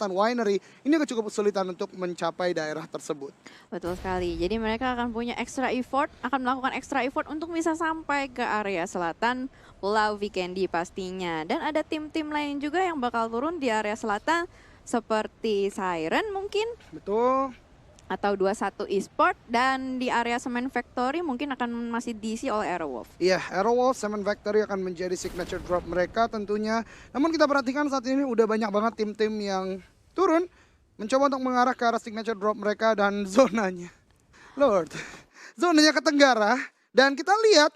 Selatan Winery ini agak cukup kesulitan untuk mencapai daerah tersebut. Betul sekali. Jadi mereka akan punya extra effort, akan melakukan extra effort untuk bisa sampai ke area selatan Pulau Vikendi pastinya. Dan ada tim-tim lain juga yang bakal turun di area selatan seperti Siren mungkin Betul. atau 21 Esport, dan di area Semen Factory mungkin akan masih diisi oleh Aerowolf. Iya, Aerowolf, Semen Factory akan menjadi signature drop mereka tentunya. Namun kita perhatikan saat ini udah banyak banget tim-tim yang turun mencoba untuk mengarah ke arah signature drop mereka dan zonanya. Lord, zonanya ke tenggara dan kita lihat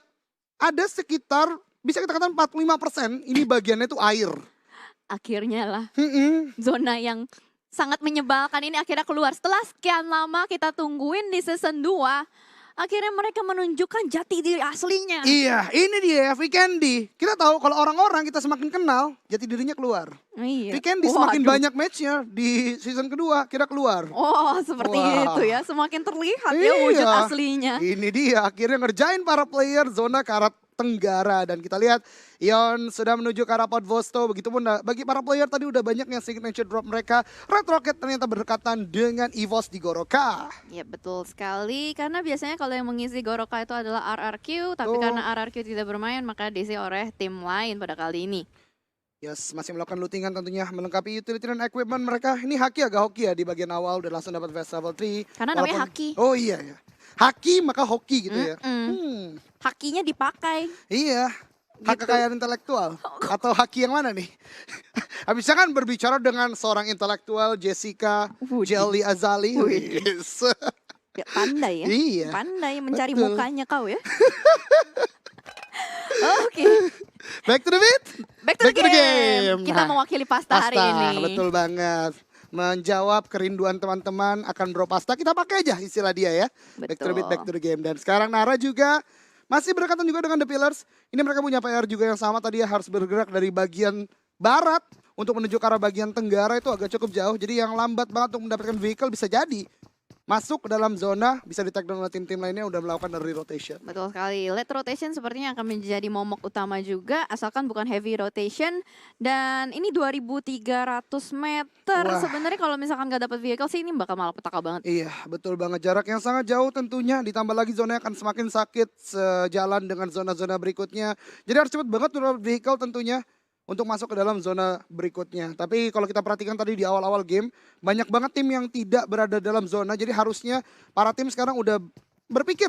ada sekitar bisa kita katakan 45% ini bagiannya itu air. Akhirnya lah Mm-mm. zona yang sangat menyebalkan ini akhirnya keluar. Setelah sekian lama kita tungguin di season 2, akhirnya mereka menunjukkan jati diri aslinya. Iya, ini dia Vikendi. Kita tahu kalau orang-orang kita semakin kenal, jati dirinya keluar. Iya. Vikendi semakin Waduh. banyak matchnya di season kedua, kira keluar. Oh, seperti Wah. itu ya. Semakin terlihat ya wujud Iya. aslinya. Ini dia akhirnya ngerjain para player zona ke arah tenggara dan kita lihat Ion sudah menuju ke arah Port Vosto. Begitupun bagi para player tadi udah banyak yang signature drop mereka. Red Rocket ternyata berdekatan dengan EVOS di Goroka. Ya betul sekali, karena biasanya kalau yang mengisi Goroka itu adalah RRQ, tapi Tuh. karena RRQ tidak bermain maka diisi oleh tim lain pada kali ini. Yes, masih melakukan lootingan tentunya melengkapi utility dan equipment mereka. Ini Haki agak hoki ya di bagian awal udah langsung dapat vest level 3. Karena namanya Haki. Oh iya ya. Haki maka hoki gitu ya. Mm-mm. Hakinya dipakai. Iya. Hak Gitu. kekayaan intelektual atau haki yang mana nih? Habisnya kan berbicara dengan seorang intelektual Jessica Wudi. Jelly Azali. Widi. Yes. Ya, pandai ya. Iya. Pandai mencari Betul. mukanya kau ya. Oke, Back to the beat. back to the game. Kita Nah, mewakili pasta hari ini. Betul banget. Menjawab kerinduan teman-teman akan bro pasta, kita pakai aja istilah dia ya. Back to the beat, Betul. back to the game. Dan sekarang Nara juga masih berdekatan juga dengan The Pillars. Ini mereka punya PR juga yang sama tadi ya, harus bergerak dari bagian barat untuk menuju ke arah bagian tenggara itu agak cukup jauh. Jadi yang lambat banget untuk mendapatkan vehicle bisa jadi masuk ke dalam zona, bisa di-tag down oleh tim-tim lainnya udah melakukan early rotation. Betul sekali. Late rotation sepertinya akan menjadi momok utama juga, asalkan bukan heavy rotation. Dan ini 2.300 meter. Wah. Sebenarnya kalau misalkan nggak dapat vehicle sih ini bakal malapetaka banget. Iya, betul banget. Jarak yang sangat jauh tentunya. Ditambah lagi zonanya akan semakin sakit sejalan dengan zona-zona berikutnya. Jadi harus cepet banget turun vehicle tentunya untuk masuk ke dalam zona berikutnya. Tapi kalau kita perhatikan tadi di awal-awal game, banyak banget tim yang tidak berada dalam zona. Jadi harusnya para tim sekarang udah berpikir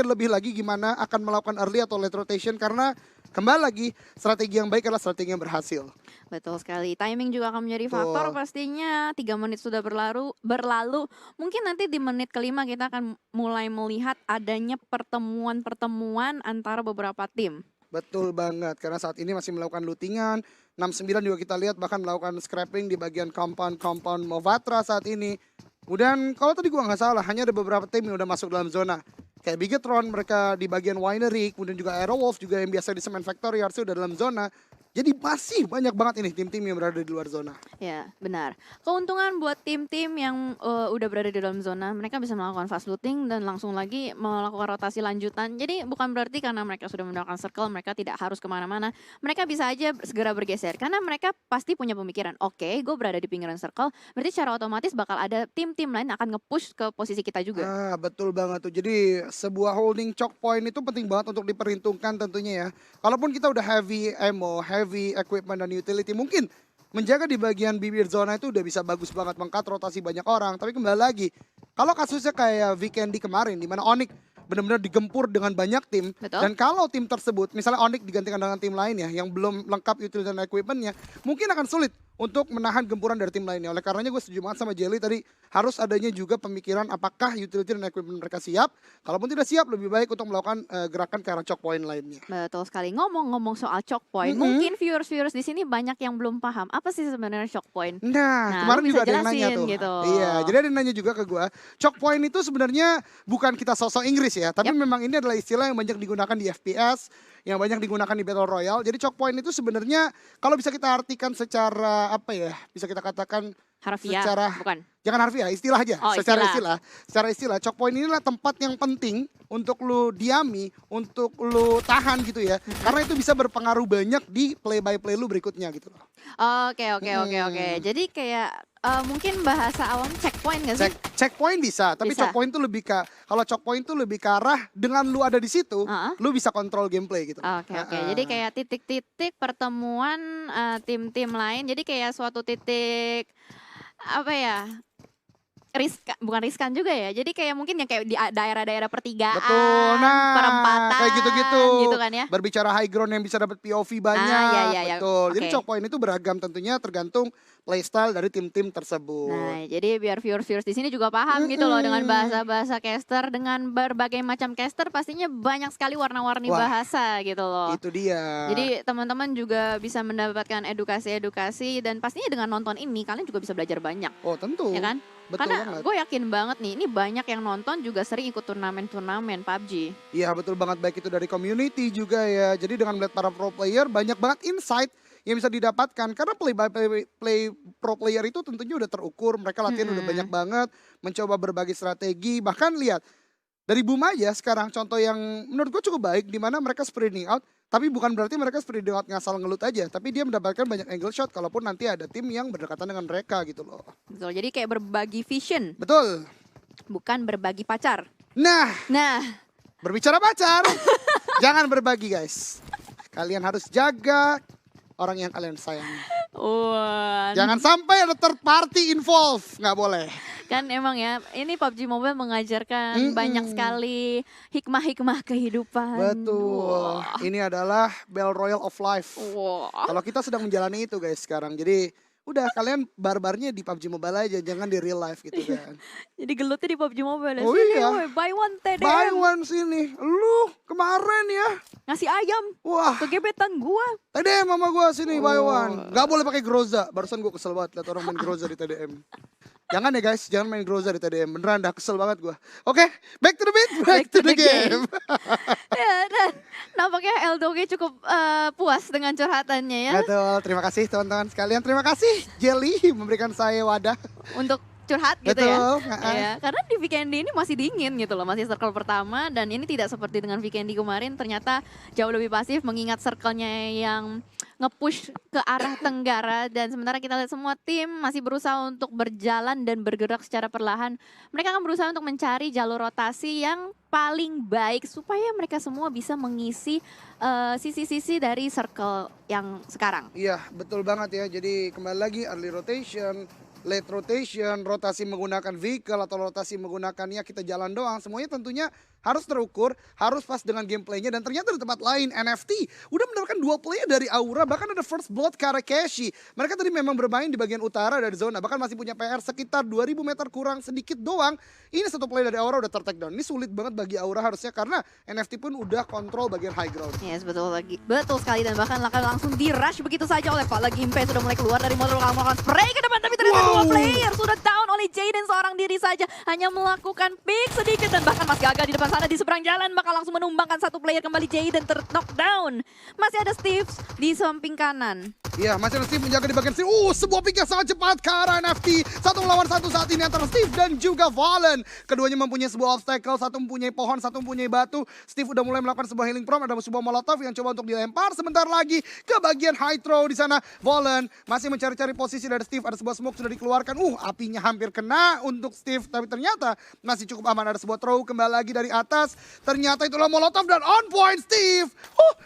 lebih lagi gimana akan melakukan early atau late rotation. Karena kembali lagi, strategi yang baik adalah strategi yang berhasil. Betul sekali. Timing juga akan menjadi faktor pastinya. 3 menit sudah berlalu. Mungkin nanti di menit kelima kita akan mulai melihat adanya pertemuan-pertemuan antara beberapa tim. Betul banget, karena saat ini masih melakukan lootingan. 69 juga kita lihat bahkan melakukan scrapping di bagian compound Movatra saat ini. Kemudian kalau tadi gua nggak salah, hanya ada beberapa tim yang udah masuk dalam zona. Kayak Bigetron mereka di bagian Winery, kemudian juga Aerowolf juga yang biasa di Semen Factory harusnya udah dalam zona. Jadi masih banyak banget ini tim-tim yang berada di luar zona. Ya, benar. Keuntungan buat tim-tim yang udah berada di dalam zona, mereka bisa melakukan fast looting dan langsung lagi melakukan rotasi lanjutan. Jadi bukan berarti karena mereka sudah mendapatkan circle, mereka tidak harus kemana-mana. Mereka bisa aja segera bergeser. Karena mereka pasti punya pemikiran, oke, gue berada di pinggiran circle, berarti secara otomatis bakal ada tim-tim lain akan nge-push ke posisi kita juga. Betul banget tuh. Jadi sebuah holding choke point itu penting banget untuk diperhitungkan tentunya ya. Kalaupun kita udah heavy ammo, heavy equipment dan utility, mungkin menjaga di bagian bibir zona itu udah bisa bagus banget mengkat rotasi banyak orang. Tapi kembali lagi, kalau kasusnya kayak Vikendi kemarin di mana Onyx benar-benar digempur dengan banyak tim. Betul. Dan kalau tim tersebut, misalnya Onyx digantikan dengan tim lainnya yang belum lengkap utility dan equipmentnya, mungkin akan sulit untuk menahan gempuran dari tim lainnya. Oleh karenanya gue setuju banget sama Jelly tadi, harus adanya juga pemikiran apakah utility dan equipment mereka siap. Kalaupun tidak siap, lebih baik untuk melakukan gerakan ke arah choke point lainnya. Betul sekali. Ngomong-ngomong soal choke point, mungkin viewers-viewers di sini banyak yang belum paham apa sih sebenarnya choke point. Nah, Nah, kemarin lu juga bisa ada yang nanya jelasin tuh. gitu. Iya, jadi ada yang nanya juga ke gue. Choke point itu sebenarnya bukan kita sosok Inggris ya, tapi memang ini adalah istilah yang banyak digunakan di FPS, yang banyak digunakan di Battle Royale. Jadi choke point itu sebenarnya kalau bisa kita artikan secara apa ya, bisa kita katakan Harfiah, secara bukan? Jangan harfiah, istilah aja. Oh, Secara istilah, choke point inilah tempat yang penting untuk lu diami, untuk lu tahan gitu ya. Karena itu bisa berpengaruh banyak di play by play lu berikutnya gitu loh. Oke. Jadi kayak mungkin bahasa awam checkpoint nggak sih? Checkpoint bisa, tapi Bisa. choke point tuh lebih ke kalau choke point tuh lebih ke arah dengan lu ada di situ, Heeh. lu bisa kontrol gameplay gitu. Oke. Jadi kayak titik-titik pertemuan tim-tim lain. Jadi kayak suatu titik apa ya? Bukan riskan juga ya. Jadi kayak mungkin yang kayak di daerah-daerah pertigaan, Betul, nah perempatan, kayak gitu-gitu. gitu kan ya. Berbicara high ground yang bisa dapat POV banyak, Iya. betul. Jadi Oke. choke point itu beragam tentunya tergantung playstyle dari tim-tim tersebut. Nah, jadi biar viewers di sini juga paham gitu loh dengan bahasa-bahasa caster, dengan berbagai macam caster pastinya banyak sekali warna-warni Wah, bahasa gitu loh. Itu dia. Jadi teman-teman juga bisa mendapatkan edukasi-edukasi dan pastinya dengan nonton ini kalian juga bisa belajar banyak, Oh tentu, ya kan? betul Karena banget. gue yakin banget nih, ini banyak yang nonton juga sering ikut turnamen-turnamen PUBG. Iya betul banget, baik itu dari community juga ya. Jadi dengan melihat para pro player banyak banget insight yang bisa didapatkan. Karena play pro player itu tentunya udah terukur, mereka latihan udah banyak banget, mencoba berbagai strategi. Bahkan lihat, dari Boom aja sekarang contoh yang menurut gue cukup baik, di mana mereka spreading out. Tapi bukan berarti mereka spreading out ngasal ngelut aja, tapi dia mendapatkan banyak angle shot kalaupun nanti ada tim yang berdekatan dengan mereka gitu loh. Betul, jadi kayak berbagi vision, Betul. bukan berbagi pacar. Nah, Nah, berbicara pacar, jangan berbagi guys. Kalian harus jaga orang yang kalian sayangi. wah, Jangan sampai ada third party involved, nggak boleh. kan emang ya, ini PUBG Mobile mengajarkan banyak sekali hikmah-hikmah kehidupan. Betul. Wah. Ini adalah Battle Royale of Life. Wah. Kalau kita sedang menjalani itu guys sekarang. Jadi udah kalian barbarnya di PUBG Mobile aja, jangan di real life gitu kan. Jadi gelutnya di PUBG Mobile. Oh Sini, iya. woy, buy one TDM. Buy one sini. Lu kemarin ya. Ngasih ayam Wah, ke gebetan gua. TDM mama gua sini buy Oh. one. Gak boleh pakai Groza. Barusan gua kesel banget liat orang main Groza di TDM. Jangan ya guys, jangan main Groza di TDM. Beneran dah kesel banget gua. Oke, back to the beat, back to the game. Ya, dan nampaknya Eldoge cukup puas dengan curhatannya ya. Betul, terima kasih teman-teman sekalian. Terima kasih Jelly memberikan saya wadah. Untuk curhat gitu Betul, ya. Iya, karena di Vikendi ini masih dingin gitu loh, masih circle pertama dan ini tidak seperti dengan Vikendi kemarin, ternyata jauh lebih pasif mengingat circle-nya yang nge-push ke arah tenggara dan sementara kita lihat semua tim masih berusaha untuk berjalan dan bergerak secara perlahan. Mereka akan berusaha untuk mencari jalur rotasi yang paling baik supaya mereka semua bisa mengisi sisi-sisi dari circle yang sekarang. Iya, betul banget ya. Jadi kembali lagi early rotation, late rotation, rotasi menggunakan vehicle atau rotasi menggunakan ya kita jalan doang. Semuanya tentunya harus terukur, harus pas dengan gameplaynya. Dan ternyata di tempat lain NFT udah mendapatkan 2 player dari Aura, bahkan ada First Blood Karakeshi. Mereka tadi memang bermain di bagian utara dari zona, bahkan masih punya PR sekitar 2000 meter kurang sedikit doang. Ini satu player dari Aura udah ter-take down. Ini sulit banget bagi Aura harusnya karena NFT pun udah kontrol bagian high ground. Yes, betul sekali dan bahkan akan langsung di rush begitu saja oleh Pak Lagi Impe sudah mulai keluar dari motor melakukan spray ke depan tapi ternyata Wow. 2 player sudah down oleh Jaden seorang diri saja hanya melakukan pick sedikit dan bahkan Mas Gaga di depan sana di seberang jalan bakal langsung menumbangkan satu player kembali Jaden knockdown. Masih ada Steve di samping kanan. Iya, masih ada Steve menjaga di bagian sini. Sebuah pick yang sangat cepat ke arah NFT. 1 melawan 1 saat ini antara Steve dan juga Valen. Keduanya mempunyai sebuah obstacle, satu mempunyai pohon, satu mempunyai batu. Steve udah mulai melakukan sebuah healing prom, ada sebuah molotov yang coba untuk dilempar. Sebentar lagi ke bagian high throw di sana. Valen masih mencari-cari posisi dari Steve. Ada sebuah smoke sudah dikeluarkan. Apinya hampir kena untuk Steve, tapi ternyata masih cukup aman. Ada sebuah throw kembali lagi dari atas. Ternyata itulah molotov dan on point Steve.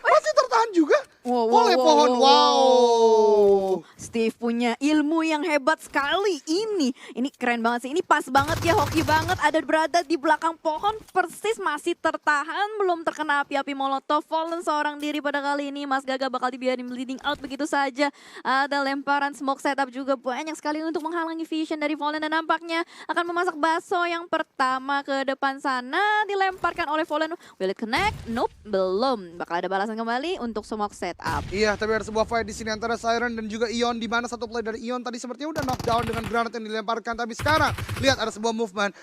Masih tertahan juga oleh pohon. Wow. Steve punya ilmu yang hebat sekali ini. Ini keren banget sih. Ini pas banget ya, hoki banget. Ada berada di belakang pohon persis masih tertahan. Belum terkena api-api molotov. Fallen seorang diri pada kali ini. Mas Gaga bakal dibiarin bleeding out begitu saja. Ada lemparan smoke setup juga banyak sekali untuk menghalangi vision dari Fallen. Dan nampaknya akan memasak bakso yang pertama ke depan sana. Dilemparkan oleh Fallen. Will it connect? Nope, belum. Bakal ada balasan kembali untuk smoke setup. setup. Iya, tapi ada sebuah fight di sini antara Siren dan juga Ion, di mana satu player dari Ion tadi sepertinya udah knockdown dengan granat yang dilemparkan. Tapi sekarang lihat ada sebuah movement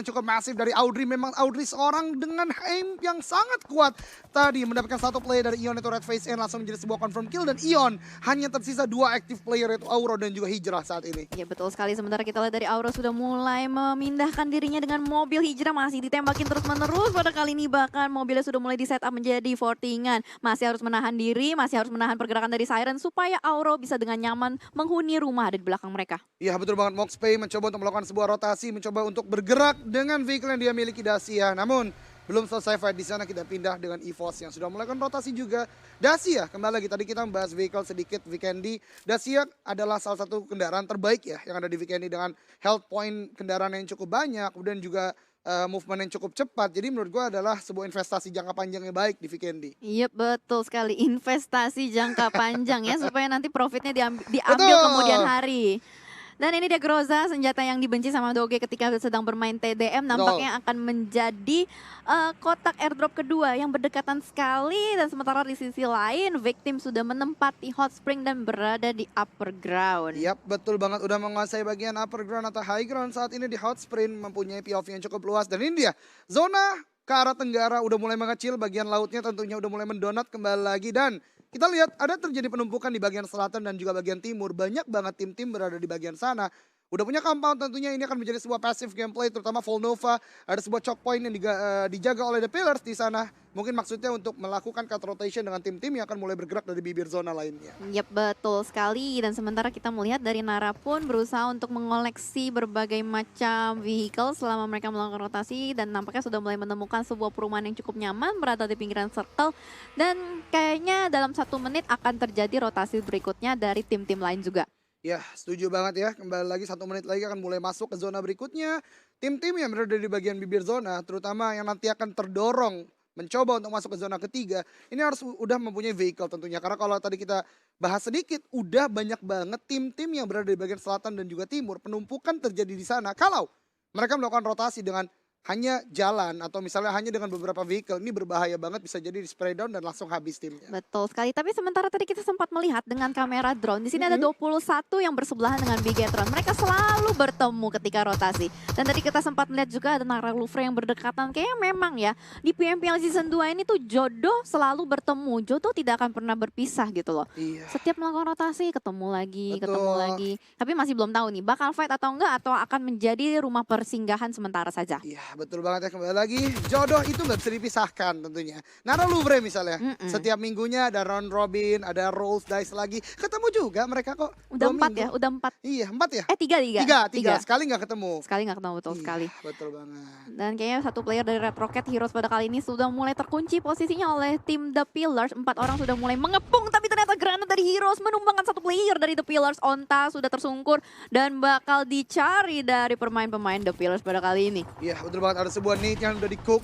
yang cukup masif dari Audrey. Memang Audrey seorang dengan aim yang sangat kuat. Tadi mendapatkan satu player dari Ion itu Red Face N, langsung menjadi sebuah confirm kill, dan Ion hanya tersisa 2 active player yaitu Auro dan juga Hijrah saat ini. Ya betul sekali, sementara kita lihat dari Auro sudah mulai memindahkan dirinya dengan mobil. Hijrah masih ditembakin terus-menerus, pada kali ini bahkan mobilnya sudah mulai di setup menjadi 40-an. Masih harus menahan diri, masih harus menahan pergerakan dari Siren supaya Auro bisa dengan nyaman menghuni rumah ada di belakang mereka. Iya betul banget, Moxpay mencoba untuk melakukan sebuah rotasi, mencoba untuk bergerak dengan vehicle yang dia miliki Dacia. Namun belum selesai fight di sana, kita pindah dengan EVOS yang sudah melakukan rotasi juga. Dacia kembali lagi, tadi kita membahas vehicle sedikit Vikendi. Dacia adalah salah satu kendaraan terbaik ya yang ada di Vikendi dengan health point kendaraan yang cukup banyak, kemudian juga movement yang cukup cepat. Jadi menurut gue adalah sebuah investasi jangka panjang yang baik di Vikendi. Iya betul sekali, investasi jangka panjang ya supaya nanti profitnya diambil Betul. kemudian hari. Dan ini dia Groza, senjata yang dibenci sama Doge ketika sedang bermain TDM, nampaknya akan menjadi kotak airdrop kedua yang berdekatan sekali. Dan sementara di sisi lain, Victim sudah menempati Hot Spring dan berada di upper ground. Yap, betul banget, udah menguasai bagian upper ground atau high ground saat ini di Hot Spring, mempunyai POV yang cukup luas. Dan ini dia, zona ke arah tenggara udah mulai mengecil, bagian lautnya tentunya udah mulai mendonat kembali lagi. Dan kita lihat ada terjadi penumpukan di bagian selatan dan juga bagian timur. Banyak banget tim-tim berada di bagian sana. Udah punya compound, tentunya ini akan menjadi sebuah passive gameplay, terutama Volnova. Ada sebuah choke point yang dijaga oleh The Pillars di sana. Mungkin maksudnya untuk melakukan cut rotation dengan tim-tim yang akan mulai bergerak dari bibir zona lainnya. Yap, betul sekali. Dan sementara kita melihat dari Nara pun berusaha untuk mengoleksi berbagai macam vehicle selama mereka melakukan rotasi. Dan nampaknya sudah mulai menemukan sebuah perumahan yang cukup nyaman berada di pinggiran circle. Dan kayaknya dalam 1 menit akan terjadi rotasi berikutnya dari tim-tim lain juga. Ya, setuju banget ya. Kembali lagi 1 menit lagi akan mulai masuk ke zona berikutnya. Tim-tim yang berada di bagian bibir zona, terutama yang nanti akan terdorong mencoba untuk masuk ke zona ketiga, ini harus udah mempunyai vehicle tentunya. Karena kalau tadi kita bahas sedikit, udah banyak banget tim-tim yang berada di bagian selatan dan juga timur. Penumpukan terjadi di sana. Kalau mereka melakukan rotasi dengan hanya jalan atau misalnya hanya dengan beberapa vehicle, ini berbahaya banget, bisa jadi di spray down dan langsung habis timnya. Betul sekali, tapi sementara tadi kita sempat melihat dengan kamera drone, di sini ada 21 yang bersebelahan dengan Bigetron. Mereka selalu bertemu ketika rotasi. Dan tadi kita sempat melihat juga ada Nara Louvre yang berdekatan. Kayaknya memang ya, di PMPL Season 2 ini tuh jodoh selalu bertemu. Jodoh tidak akan pernah berpisah gitu loh. Iya. Setiap melakukan rotasi, ketemu lagi, Betul. ketemu lagi. Tapi masih belum tahu nih, bakal fight atau enggak, atau akan menjadi rumah persinggahan sementara saja. Iya, betul banget ya, kembali lagi. Jodoh itu nggak bisa dipisahkan tentunya. Nara Louvre misalnya, setiap minggunya ada round robin, ada rolls dice lagi. Ketemu juga mereka kok. Udah 2 4 minggu. ya, udah 4. Iya, 4 ya? 3. Sekali nggak ketemu. Sekali nggak ketemu, betul Iya, sekali. betul banget. Dan kayaknya satu player dari Red Rocket Heroes pada kali ini sudah mulai terkunci posisinya oleh tim The Pillars. 4 orang sudah mulai mengepung, tapi ternyata granat dari Heroes menumbangkan satu player dari The Pillars. Onta sudah tersungkur dan bakal dicari dari pemain-pemain The Pillars pada kali ini. Iya, betul banget, ada sebuah nade yang udah di-cook.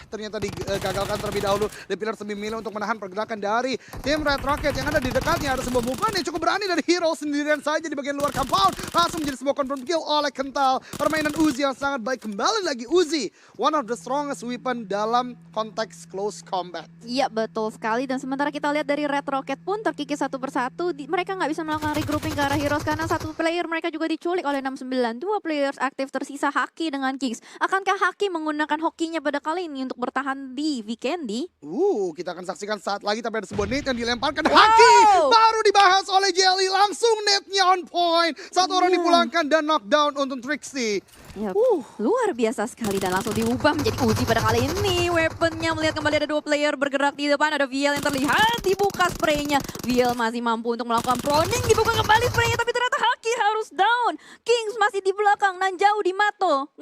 Ternyata digagalkan terlebih dahulu. The Pillars lebih milih untuk menahan pergerakan dari tim Red Rocket yang ada di dekatnya. Ada sebuah movement yang cukup berani dari Heroes sendirian saja di bagian luar compound. Langsung menjadi sebuah confirm kill oleh Kental. Permainan Uzi yang sangat baik. Kembali lagi Uzi, one of the strongest weapon dalam konteks close combat. Iya betul sekali, dan sementara kita lihat dari Red Rocket pun terkikis satu persatu. Mereka nggak bisa melakukan regrouping ke arah Heroes karena satu player mereka juga diculik oleh 69. 2 players aktif, tersisa Haki dengan Kings. Akankah Haki menggunakan hokinya pada kali ini untuk bertahan di Vikendi? Kita akan saksikan saat lagi, tapi ada sebuah nade yang dilemparkan. Haki baru dibahas oleh Jelly, langsung nade-nya on point. Satu orang dipulangkan dan knockdown untuk Trixie. Yap. Luar biasa sekali dan langsung diubah menjadi Uzi pada kali ini. Weaponnya melihat kembali ada 2 player bergerak di depan. Ada VL yang terlihat dibuka spraynya. VL masih mampu untuk melakukan proning. Dibuka kembali spraynya tapi ternyata Haki harus down. Kings masih di belakang dan jauh di Mato.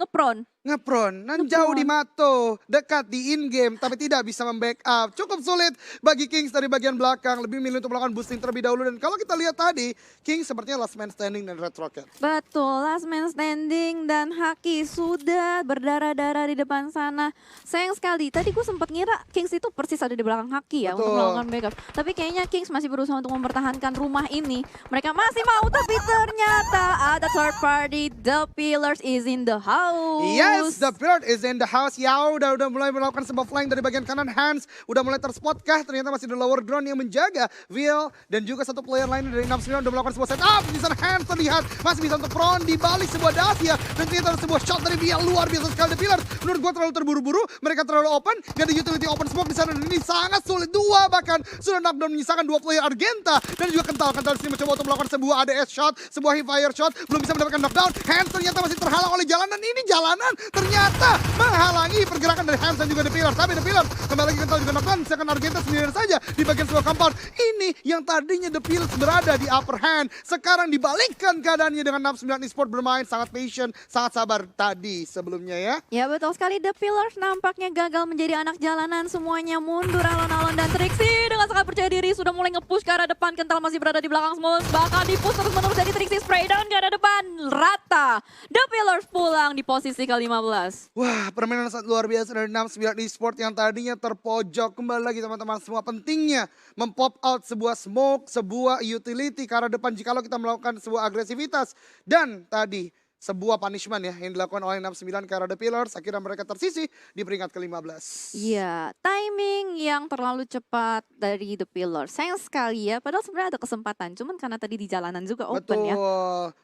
Ngepron, nan jauh di Mato, dekat di in-game, tapi tidak bisa membackup. Cukup sulit bagi Kings dari bagian belakang, lebih milih untuk melakukan boosting terlebih dahulu. Dan kalau kita lihat tadi, Kings sepertinya last man standing dan Red Rocket. Betul, last man standing dan Haki sudah berdarah-darah di depan sana. Sayang sekali, tadi gue sempat ngira Kings itu persis ada di belakang Haki ya. Betul. Untuk melakukan backup. Tapi kayaknya Kings masih berusaha untuk mempertahankan rumah ini. Mereka masih mau, tapi ternyata ada third party, The Pillars is in the house. Yes, house. The Bird is in the house. Ya udah mulai melakukan sebuah flying dari bagian kanan. Hans udah mulai terspot kah? Ternyata masih ada lower ground yang menjaga Will dan juga satu player lain dari 69 udah melakukan sebuah setup. Di sana Hans terlihat masih bisa untuk prone di balik sebuah Dacia dan ternyata ada sebuah shot dari Will luar biasa sekali. The Pillars menurut gua terlalu terburu-buru. Mereka terlalu open. Gak ada utility open smoke di sana dan ini sangat sulit. Dua bahkan sudah knockdown menyisakan dua player Argenta dan juga kental di sini mencoba untuk melakukan sebuah ADS shot, sebuah hip fire shot, belum bisa mendapatkan knockdown. Hans ternyata masih terhalang oleh jalanan. Ini jalanan ternyata menghalangi pergerakan dari Hans dan juga The Pillars. Tapi The Pillars kembali lagi kental juga knockdown, misalkan Argenta sendirian saja di bagian sebuah compound. Ini yang tadinya The Pillars berada di upper hand, sekarang dibalikkan keadaannya dengan 69 Esports bermain sangat patient, sangat sabar tadi sebelumnya ya. Ya betul sekali, The Pillars nampaknya gagal menjadi anak jalanan, semuanya mundur alon-alon dan Trixie dengan sangat percaya diri sudah mulai nge-push ke arah depan. Kental masih berada di belakang Smolz, bahkan di-push terus-menerus dari Trixie, spray down ke arah depan, rata. The Pillars pulang di posisi ke-15. Wah, permainan sangat luar biasa dari 69 Esports yang tadinya terpojok. Kembali lagi teman-teman semua, pentingnya mempop out sebuah smoke, sebuah utility ke arah depan jikalau kita melakukan sebuah agresivitas. Dan tadi sebuah punishment ya yang dilakukan oleh 69 ke arah The Pillars, akhirnya mereka tersisih di peringkat ke-15. Iya, timing yang terlalu cepat dari The Pillars. Sayang sekali ya, padahal sebenarnya ada kesempatan. Cuman karena tadi di jalanan juga open Betul. ya.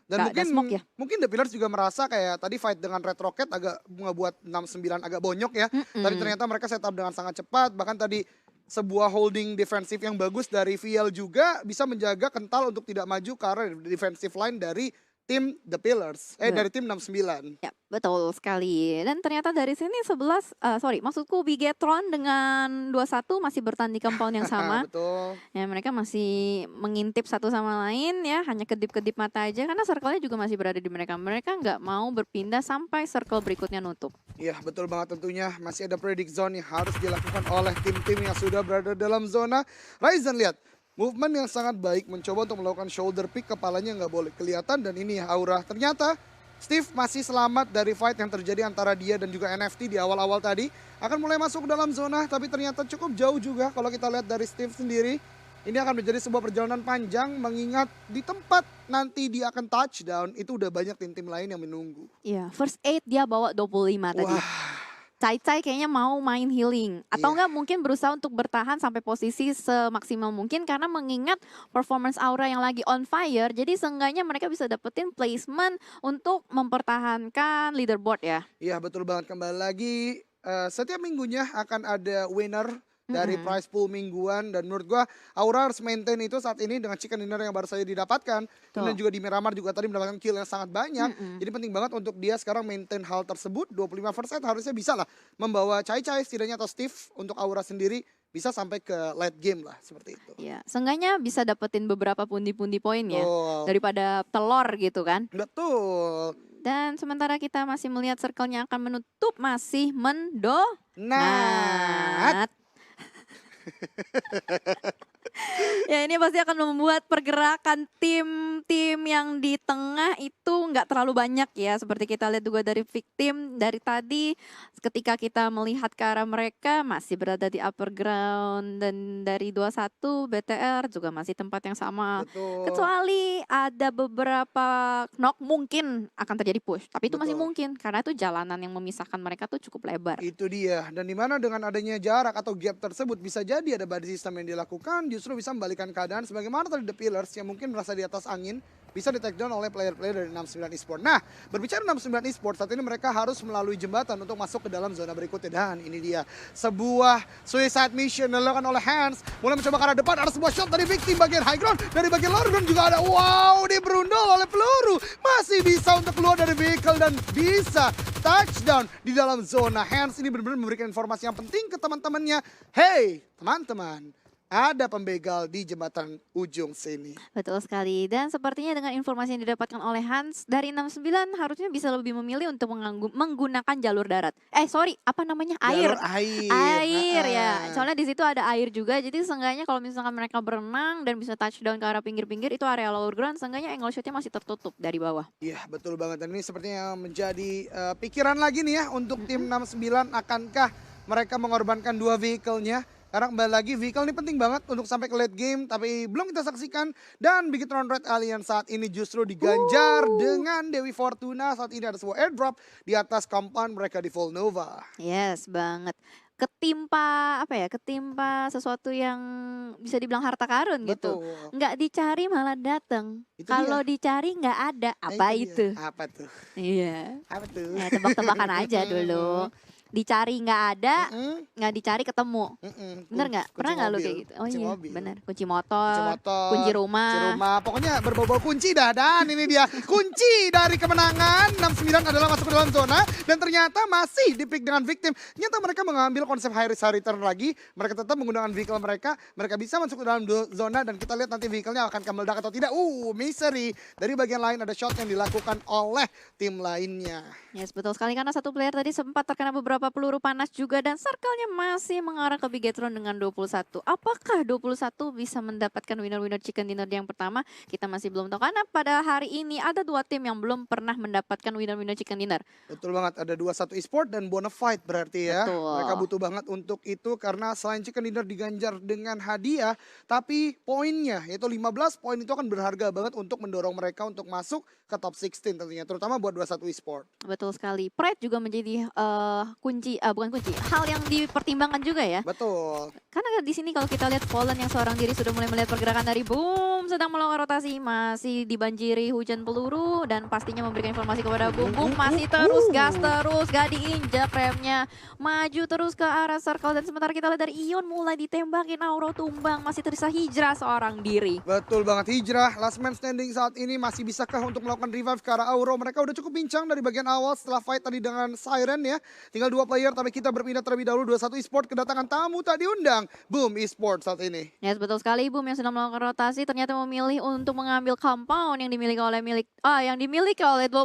Dan Nggak ada smoke ya. mungkin The Pillars juga merasa kayak tadi fight dengan Red Rocket agak ngebuat 69 agak bonyok ya. Tapi ternyata mereka setup dengan sangat cepat. Bahkan tadi sebuah holding defensif yang bagus dari VL juga bisa menjaga kental untuk tidak maju karena defensive line dari tim The Pillars. Dari tim 69. Ya, betul sekali. Dan ternyata dari sini maksudku Bigetron dengan 21 masih bertahan di compound yang sama. Betul. Ya, mereka masih mengintip satu sama lain ya, hanya kedip-kedip mata aja karena circle-nya juga masih berada di mereka. Mereka nggak mau berpindah sampai circle berikutnya nutup. Iya betul banget tentunya. Masih ada predict zone yang harus dilakukan oleh tim-tim yang sudah berada dalam zona. Ryzen lihat. Movement yang sangat baik, mencoba untuk melakukan shoulder pick, kepalanya nggak boleh kelihatan dan ini Aura. Ternyata Steve masih selamat dari fight yang terjadi antara dia dan juga NFT di awal-awal tadi. Akan mulai masuk ke dalam zona, tapi ternyata cukup jauh juga kalau kita lihat dari Steve sendiri. Ini akan menjadi sebuah perjalanan panjang mengingat di tempat nanti dia akan touchdown, itu udah banyak tim-tim lain yang menunggu. Iya, first aid dia bawa 25 tadi. Wah. Cai kayaknya mau main healing atau enggak mungkin berusaha untuk bertahan sampai posisi semaksimal mungkin karena mengingat performance Aura yang lagi on fire, jadi seenggaknya mereka bisa dapetin placement untuk mempertahankan leaderboard ya. Iya betul banget, kembali lagi setiap minggunya akan ada winner dari prize pool mingguan dan menurut gua Aura harus maintain itu saat ini dengan chicken dinner yang baru saja didapatkan. Dan juga di Miramar juga tadi mendapatkan kill yang sangat banyak. Jadi penting banget untuk dia sekarang maintain hal tersebut. 25% harusnya bisa lah membawa Cai setidaknya atau Steve untuk Aura sendiri bisa sampai ke late game lah seperti itu. Iya, seenggaknya bisa dapetin beberapa pundi-pundi poin ya daripada telur gitu kan. Betul. Dan sementara kita masih melihat circle-nya akan menutup masih Nah. Ya ini pasti akan membuat pergerakan tim-tim yang di tengah itu nggak terlalu banyak ya. Seperti kita lihat juga dari victim dari tadi ketika kita melihat ke arah mereka masih berada di upper ground. Dan dari 21 BTR juga masih tempat yang sama. Betul. Kecuali ada beberapa knock mungkin akan terjadi push. Tapi itu masih Betul. mungkin karena itu jalanan yang memisahkan mereka tuh cukup lebar. Itu dia. Dan dimana dengan adanya jarak atau gap tersebut bisa jadi ada body system yang dilakukan justru bisa membalikan keadaan sebagaimana tadi The Pillars yang mungkin merasa di atas angin bisa di take down oleh player-player dari 69 Esports. Nah, berbicara 69 Esports, saat ini mereka harus melalui jembatan untuk masuk ke dalam zona berikutnya. Dan ini dia, sebuah suicide mission dilakukan oleh Hans. Mulai mencoba ke arah depan, ada sebuah shot dari victim bagian high ground. Dari bagian lower ground juga ada, wow, diberundul oleh peluru. Masih bisa untuk keluar dari vehicle dan bisa touchdown di dalam zona. Hans ini benar-benar memberikan informasi yang penting ke teman-temannya. Hey, teman-teman. Ada pembegal di jembatan ujung sini. Betul sekali. Dan sepertinya dengan informasi yang didapatkan oleh Hans, dari 69 harusnya bisa lebih memilih untuk menggunakan jalur darat. Apa namanya? Air. Jalur air. Air ya. Soalnya di situ ada air juga. Jadi seenggaknya kalau misalkan mereka berenang dan bisa touchdown ke arah pinggir-pinggir, itu area lower ground, seenggaknya angle shotnya masih tertutup dari bawah. Iya betul banget. Dan ini sepertinya menjadi pikiran lagi nih ya untuk tim 69. Akankah mereka mengorbankan dua vehicle-nya Karena kembali lagi vehicle ini penting banget untuk sampai ke late game, tapi belum kita saksikan. Dan Bigetron Red Alliance saat ini justru diganjar dengan Dewi Fortuna. Saat ini ada sebuah airdrop di atas compound mereka di Volnova. Yes, banget. Ketimpa apa ya? Ketimpa sesuatu yang bisa dibilang harta karun gitu. Betul. Nggak dicari malah datang. Itu Kalau dia. dicari nggak ada. Nah, Apa dia. itu? Apa tuh? Iya. Apa tuh? Ya, tebak-tebakan aja dulu. Dicari nggak ada, Mm-mm, nggak dicari ketemu. mm-mm. Bener nggak? Kunci Pernah nggak lu mobil, kayak gitu? Oh kunci iya, mobil. bener. Kunci Kunci motor, motor, kunci rumah. pokoknya berbau-bau kunci dah. Dan ini dia kunci dari kemenangan. 69 adalah masuk ke dalam zona dan ternyata masih dipick dengan victim. Ternyata mereka mengambil konsep high risk high return lagi. Mereka tetap menggunakan vehicle mereka. Mereka bisa masuk ke dalam zona dan kita lihat nanti vehicle-nya akan meledak atau tidak. Misery. Dari bagian lain ada shot yang dilakukan oleh tim lainnya. Yes, betul sekali karena satu player tadi sempat terkena beberapa peluru panas juga dan circle-nya masih mengarah ke Bigetron dengan 21. Apakah 21 bisa mendapatkan winner-winner chicken dinner yang pertama? Kita masih belum tahu karena pada hari ini ada dua tim yang belum pernah mendapatkan winner-winner chicken dinner. Betul banget, ada 21 esport dan Bonafide berarti ya. Betul. Mereka butuh banget untuk itu karena selain chicken dinner diganjar dengan hadiah, tapi poinnya yaitu 15 poin itu akan berharga banget untuk mendorong mereka untuk masuk ke top 16 tentunya, terutama buat 21 esport. Betul sekali. Pride juga menjadi bukan kunci, hal yang dipertimbangkan juga ya. Betul. Karena di sini kalau kita lihat Poland yang seorang diri sudah mulai melihat pergerakan dari Boom sedang melakukan rotasi masih dibanjiri hujan peluru dan pastinya memberikan informasi kepada Boom. Boom masih terus gas terus gak diinjak remnya, maju terus ke arah circle dan sementara kita lihat dari Ion mulai ditembakin Auro tumbang, masih tersisa Hijrah seorang diri. Betul banget, Hijrah last man standing saat ini masih bisakah untuk melakukan revive ke arah Auro. Mereka udah cukup bincang dari bagian awal setelah fight tadi dengan Siren ya. Tinggal 2 player tapi kita berpindah terlebih dahulu. 21 esport kedatangan tamu tak diundang. Boom Esport saat ini. Yes, betul sekali. Boom yang sedang melakukan rotasi ternyata memilih untuk mengambil compound yang dimiliki oleh 21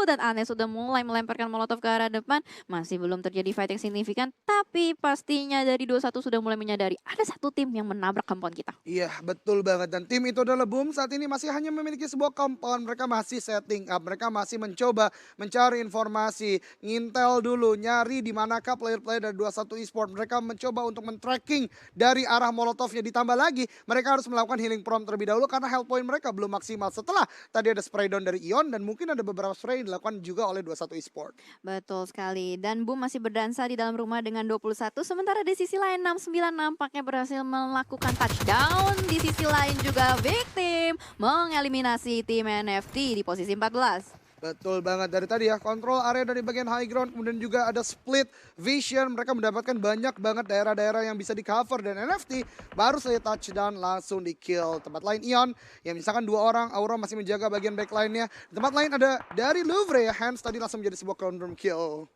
dan Ane sudah mulai melemparkan molotov ke arah depan. Masih belum terjadi fight yang signifikan tapi pastinya dari 21 sudah mulai menyadari ada satu tim yang menabrak compound kita. Iya betul banget dan tim itu adalah Boom saat ini masih hanya memiliki sebuah compound. Mereka masih setting up, mereka masih mencoba mencari informasi, ngintel dulu, nyari di manakah player-player dari 21 esport. Mereka mencoba untuk men-tracking dari arah molotovnya, ditambah lagi mereka harus melakukan healing prompt terlebih dahulu karena health point mereka belum maksimal setelah tadi ada spray down dari Ion dan mungkin ada beberapa spray yang dilakukan juga oleh 21 esport. Betul sekali. Dan Boom masih berdansa di dalam rumah dengan 21. Sementara di sisi lain 69 nampaknya berhasil melakukan touchdown. Di sisi lain juga Victim mengeliminasi tim NFT di posisi 14. Betul banget, dari tadi ya kontrol area dari bagian high ground, kemudian juga ada split vision. Mereka mendapatkan banyak banget daerah-daerah yang bisa di cover dan NFT baru saja touchdown langsung di kill. Tempat lain Ion yang misalkan 2 orang, Aura masih menjaga bagian backline-nya. Tempat lain ada dari Louvre ya, Hans tadi langsung menjadi sebuah confirm kill.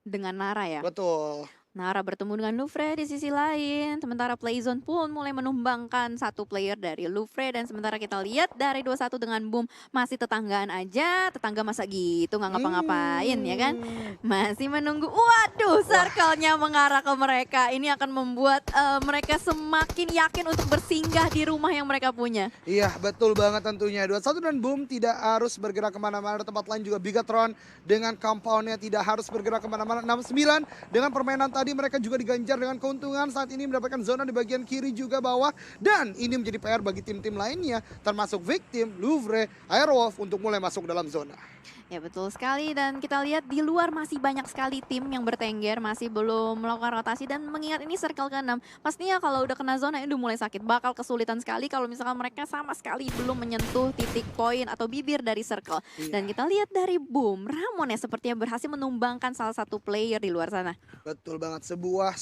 Dengan Nara ya. Betul. Nara bertemu dengan Louvre di sisi lain. Sementara Playzone pun mulai menumbangkan satu player dari Louvre. Dan sementara kita lihat dari 21 dengan Boom masih tetanggaan aja. Tetangga masa gitu nggak ngapa-ngapain ya kan. Masih menunggu. Waduh, circle-nya mengarah ke mereka. Ini akan membuat mereka semakin yakin untuk bersinggah di rumah yang mereka punya. Iya betul banget tentunya. 21 dan Boom tidak harus bergerak kemana-mana. Tempat lain juga Bigetron dengan compound-nya tidak harus bergerak kemana-mana. 69 dengan permainan tadi mereka juga diganjar dengan keuntungan. Saat ini mendapatkan zona di bagian kiri juga bawah. Dan ini menjadi PR bagi tim-tim lainnya. Termasuk Victim, Louvre, Airwolf untuk mulai masuk dalam zona. Ya betul sekali dan kita lihat di luar masih banyak sekali tim yang bertengger masih belum melakukan rotasi dan mengingat ini circle ke-6 pastinya kalau udah kena zona ini udah mulai sakit, bakal kesulitan sekali kalau misalkan mereka sama sekali belum menyentuh titik poin atau bibir dari circle. Dan kita lihat dari Boom, Ramon ya sepertinya berhasil menumbangkan salah satu player di luar sana. Betul banget, sebuah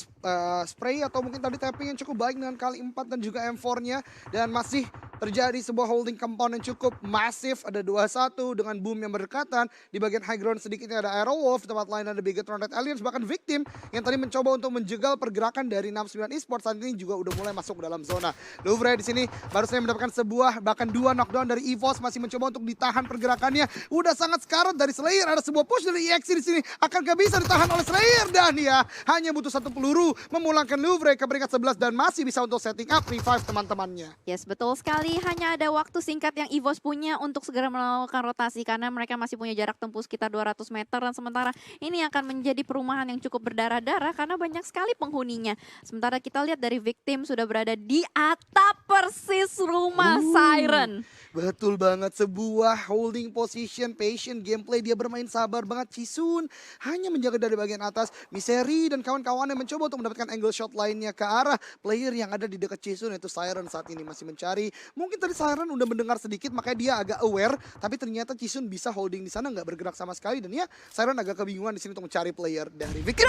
spray atau mungkin tadi tapping yang cukup baik dengan kali 4 dan juga M4-nya dan masih terjadi sebuah holding compound yang cukup masif. Ada 21 dengan Boom yang berdekatan. Di bagian high ground sedikitnya ada Aerowolf, tempat lain ada Bigetron Red Alliance, bahkan Victim yang tadi mencoba untuk menjegal pergerakan dari 69 Esports saat ini juga udah mulai masuk ke dalam zona. Louvre di sini baru saja mendapatkan sebuah bahkan 2 knockdown dari EVOS, masih mencoba untuk ditahan pergerakannya. Udah sangat sekarat dari Slayer, ada sebuah push dari EXE di sini. Akankah bisa ditahan oleh Slayer dan ya hanya butuh satu peluru memulangkan Louvre ke peringkat 11 dan masih bisa untuk setting up revive teman-temannya. Yes, betul sekali. Hanya ada waktu singkat yang EVOS punya untuk segera melakukan rotasi karena mereka masih punya jarak tempuh sekitar 200 meter dan sementara ini akan menjadi perumahan yang cukup berdarah-darah karena banyak sekali penghuninya. Sementara kita lihat dari victim sudah berada di atap persis rumah Siren. Betul banget, sebuah holding position, patient gameplay, dia bermain sabar banget. Chisun hanya menjaga dari bagian atas. Misery dan kawan-kawannya mencoba untuk mendapatkan angle shot lainnya ke arah player yang ada di dekat Chisun, yaitu Siren saat ini masih mencari. Mungkin tadi Siren udah mendengar sedikit makanya dia agak aware, tapi ternyata Chisun bisa holding di sana nggak bergerak sama sekali dan ya Siren agak kebingungan di sini untuk mencari player dari Vicky.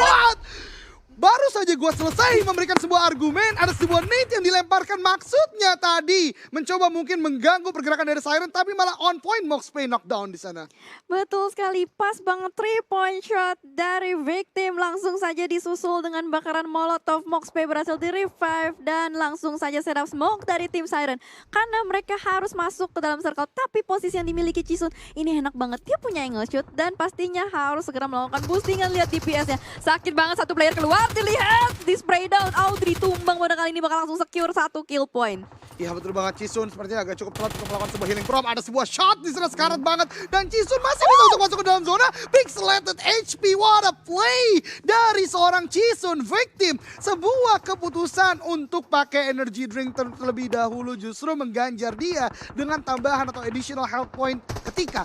Baru saja gue selesai memberikan sebuah argumen, ada sebuah nade yang dilemparkan, maksudnya tadi mencoba mungkin mengganggu pergerakan dari Siren tapi malah on point Moxpay knockdown di sana. Betul sekali, pas banget 3-point shot dari victim langsung saja disusul dengan bakaran molotov. Moxpay berhasil di revive dan langsung saja setup smoke dari tim Siren karena mereka harus masuk ke dalam circle tapi posisi yang dimiliki Chisun ini enak banget, dia punya angle shoot dan pastinya harus segera melakukan boostingan. Lihat DPS-nya, sakit banget satu player keluar, dilihat di spray down. Audrey tumbang pada kali ini bakal langsung secure satu kill point. Iya betul banget, Chisun sepertinya agak cukup telat untuk melakukan sebuah healing prop. Ada sebuah shot di sana sekarat banget dan Chisun masih bisa untuk masuk ke dalam zona. Pixelated HP, what a play dari seorang Chisun. Victim, sebuah keputusan untuk pakai energy drink terlebih dahulu justru mengganjar dia dengan tambahan atau additional health point ketika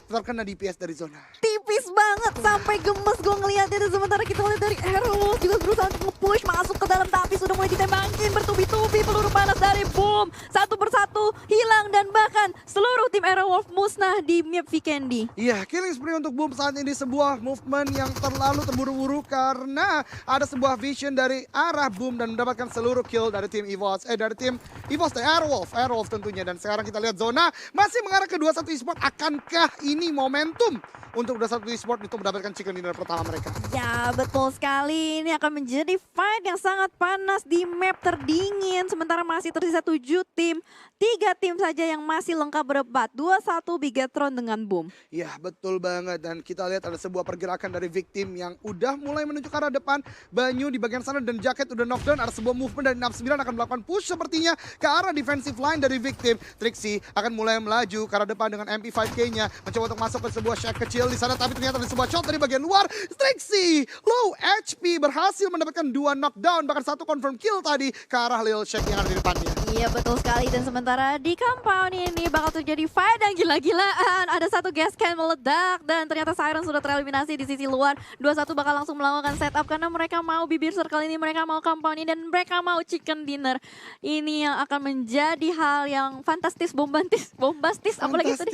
terkena DPS dari zona. Tipis banget sampai gemes gue ngeliatnya dan sementara kita lihat dari Aerolus juga berusaha untuk nge-push masuk ke dalam tapi sudah mulai ditembakin bertubi-tubi peluru panas dari Boom. Satu persatu hilang dan bahkan seluruh tim Aerowolf musnah di map Vikendi. Iya, killing spree untuk Boom saat ini sebuah movement yang terlalu terburu-buru karena ada sebuah vision dari arah Boom dan mendapatkan seluruh kill dari tim EVOS. Dari tim EVOS dari Aerowolf tentunya. Dan sekarang kita lihat zona masih mengarah ke 21 eSport. Akankah ini momentum untuk 21 eSport untuk mendapatkan chicken dinner pertama mereka? Ya betul sekali, ini akan menjadi fight yang sangat panas di map terdingin. Sementara masih tersisa 7 tim, 3 tim saja yang masih lengkap berdebat. 2-1 Bigetron dengan Boom. Ya betul banget dan kita lihat ada sebuah pergerakan dari victim yang udah mulai menuju ke arah depan. Banyu di bagian sana dan jaket udah knockdown. Ada sebuah movement dari 69 akan melakukan push sepertinya ke arah defensive line dari victim. Trixie akan mulai melaju ke arah depan dengan MP5K-nya. Mencoba untuk masuk ke sebuah shack kecil di sana tapi ternyata ada sebuah shot dari bagian luar. Trixie low HP berhasil mendapatkan 2 knockdown bahkan 1 confirm kill tadi ke arah Lil Shack yang ada di depannya. Iya betul sekali dan sementara di compound ini bakal terjadi fight yang gila-gilaan. Ada satu gas can meledak dan ternyata Siren sudah tereliminasi di sisi luar. 2-1 bakal langsung melakukan setup karena mereka mau bibir circle ini, mereka mau compound ini dan mereka mau chicken dinner. Ini yang akan menjadi hal yang fantastis, bombastis apalagi tadi.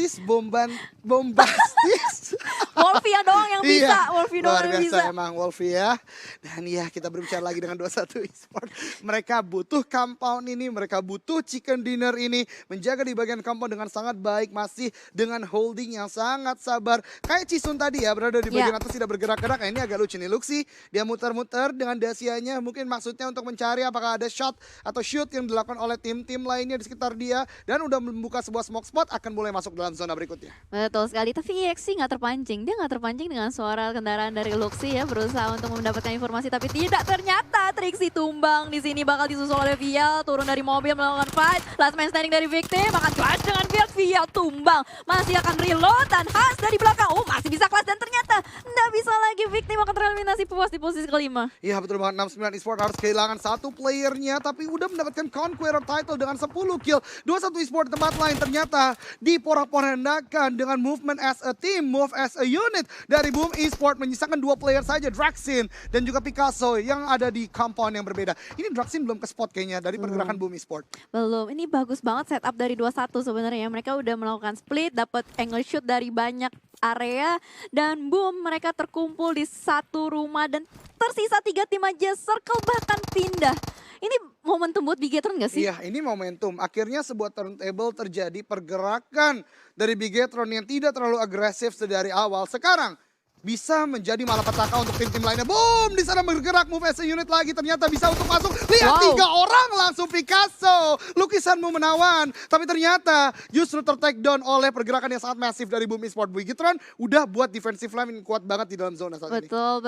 Bombastis. Wolfia doang yang bisa, Iya, Wolfie luar doang yang biasa bisa. emang Wolfie ya. Dan ya kita berbicara lagi dengan 21 eSport. Mereka butuh compound ini, mereka butuh chicken dinner ini. Menjaga di bagian compound dengan sangat baik, masih dengan holding yang sangat sabar. Kayak Chisun tadi ya, berada di bagian atas tidak bergerak-gerak. Nah, ini agak lucu nih Luxi. Dia muter-muter dengan dasianya, mungkin maksudnya untuk mencari apakah ada shot atau shoot yang dilakukan oleh tim-tim lainnya di sekitar dia. Dan udah membuka sebuah smoke spot, akan mulai masuk dalam zona berikutnya. Betul sekali, tapi EXC nggak terpancing. Dia nggak terpancing dengan suara kendaraan dari Luxi ya, berusaha untuk mendapatkan informasi tapi tidak, ternyata Trixie tumbang di sini bakal disusul oleh Vial, turun dari mobil melakukan fight. Last man standing dari victim akan cuas dengan Vial tumbang, masih akan reload dan Hans dari belakang. Masih bisa kelas dan ternyata nggak bisa lagi, victim akan tereliminasi puas di posisi kelima. Iya betul banget, 69 eSport harus kehilangan satu playernya tapi udah mendapatkan Conqueror title dengan 10 kill. 21 eSport di tempat lain ternyata diporak-porandakan dengan movement as a team, move as a unit dari Boom eSport, menyisakan 2 player saja, Draxin dan juga Picasso yang ada di compound yang berbeda. Ini Draxin belum ke spot kayaknya dari pergerakan Boom eSport. Belum, ini bagus banget setup dari 21 sebenarnya. Mereka udah melakukan split, dapat angle shoot dari banyak area dan Boom mereka terkumpul di satu rumah dan tersisa 3 tim aja, circle bahkan pindah. Ini momentum buat Bigetron gak sih? Iya, ini momentum. Akhirnya sebuah turntable terjadi, pergerakan dari Bigetron yang tidak terlalu agresif sedari awal. Sekarang bisa menjadi malapetaka untuk tim-tim lainnya. Boom, di sana bergerak move as a unit lagi, ternyata bisa untuk masuk. Lihat, Wow. 3 orang langsung Picasso. Lukisanmu menawan, tapi ternyata justru ter-take down oleh pergerakan yang sangat masif dari Boom Esports. Bigetron udah buat defensive line yang kuat banget di dalam zona saat ini. Betul.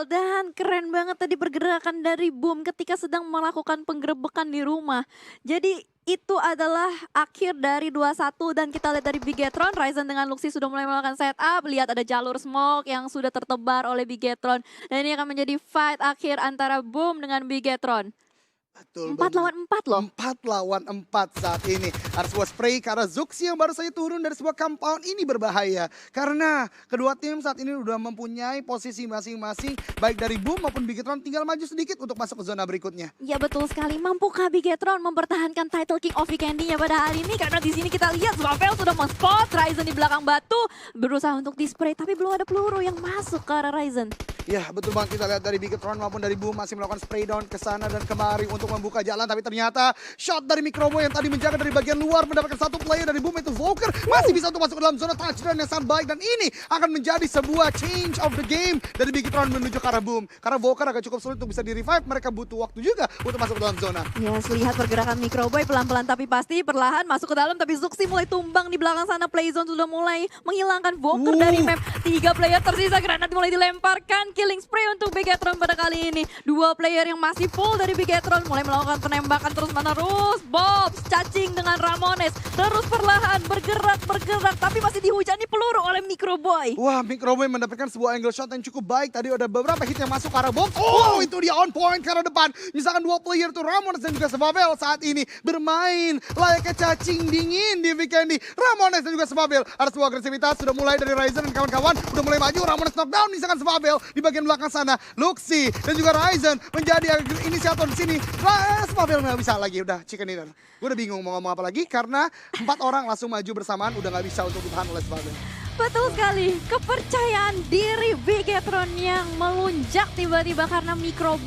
Dan keren banget tadi pergerakan dari Boom ketika sedang melakukan penggerebekan di rumah. Jadi itu adalah akhir dari 2-1 dan kita lihat dari Bigetron, Ryzen dengan Luxy sudah mulai melakukan setup, lihat ada jalur smoke yang sudah tertebar oleh Bigetron. Dan ini akan menjadi fight akhir antara Boom dengan Bigetron. Betul. 4 lawan 4 loh. 4 lawan 4 saat ini. Ada sebuah spray karena Zuxi yang baru saja turun dari sebuah compound ini berbahaya. Karena kedua tim saat ini sudah mempunyai posisi masing-masing. Baik dari Boom maupun Bigetron tinggal maju sedikit untuk masuk ke zona berikutnya. Ya betul sekali, mampukah Bigetron mempertahankan title King of Weekendy-nya pada hari ini? Karena di sini kita lihat Zwavel sudah men-spot Ryzen di belakang batu, berusaha untuk di-spray, tapi belum ada peluru yang masuk ke arah Ryzen. Ya betul banget, kita lihat dari Bigetron maupun dari Boom masih melakukan spray down ke sana dan kemari untuk membuka jalan. Tapi ternyata shot dari Microbo yang tadi menjaga dari bagian luar mendapatkan satu player dari Boom, itu Volker. Masih bisa untuk masuk ke dalam zona touchdown yang sangat baik. Dan ini akan menjadi sebuah change of the game dari Bigetron menuju ke arah Boom. Karena Volker agak cukup sulit untuk bisa di-revive, mereka butuh waktu juga untuk masuk ke dalam zona. Yes, lihat pergerakan Microboy pelan-pelan tapi pasti perlahan masuk ke dalam. Tapi Zuxi mulai tumbang di belakang sana, Playzone sudah mulai menghilangkan Volker dari map. 3 player tersisa, granat mulai dilemparkan, killing spray untuk Bigetron pada kali ini. 2 player yang masih full dari Bigetron mulai melakukan penembakan terus-menerus. Bobs, cacing dengan Ramones. Terus perlahan bergerak, tapi masih dihujani peluru oleh Microboy. Wah, Microboy mendapatkan sebuah angle shot yang cukup baik. Tadi ada beberapa hit yang masuk ke arah Bob. Oh, itu dia on point ke arah depan. Misalkan 2 player tuh Ramones dan juga Sebabel saat ini bermain layaknya cacing dingin di Weekendy. Ramones dan juga Sebabel. Ada sebuah agresivitas sudah mulai dari Ryzen dan kawan-kawan. Udah mulai maju, Ramones knockdown. Misalkan Sebabel di bagian belakang sana. Luxy dan juga Ryzen menjadi inisiator di sini. Sebabel nggak bisa lagi, udah chicken dinner. Gue udah bingung mau ngomong apa lagi karena 4 orang langsung maju bersamaan udah nggak bisa untuk ditahan oleh Sebabel. Betul sekali, kepercayaan diri Bigetron yang melunjak tiba-tiba karena Microboy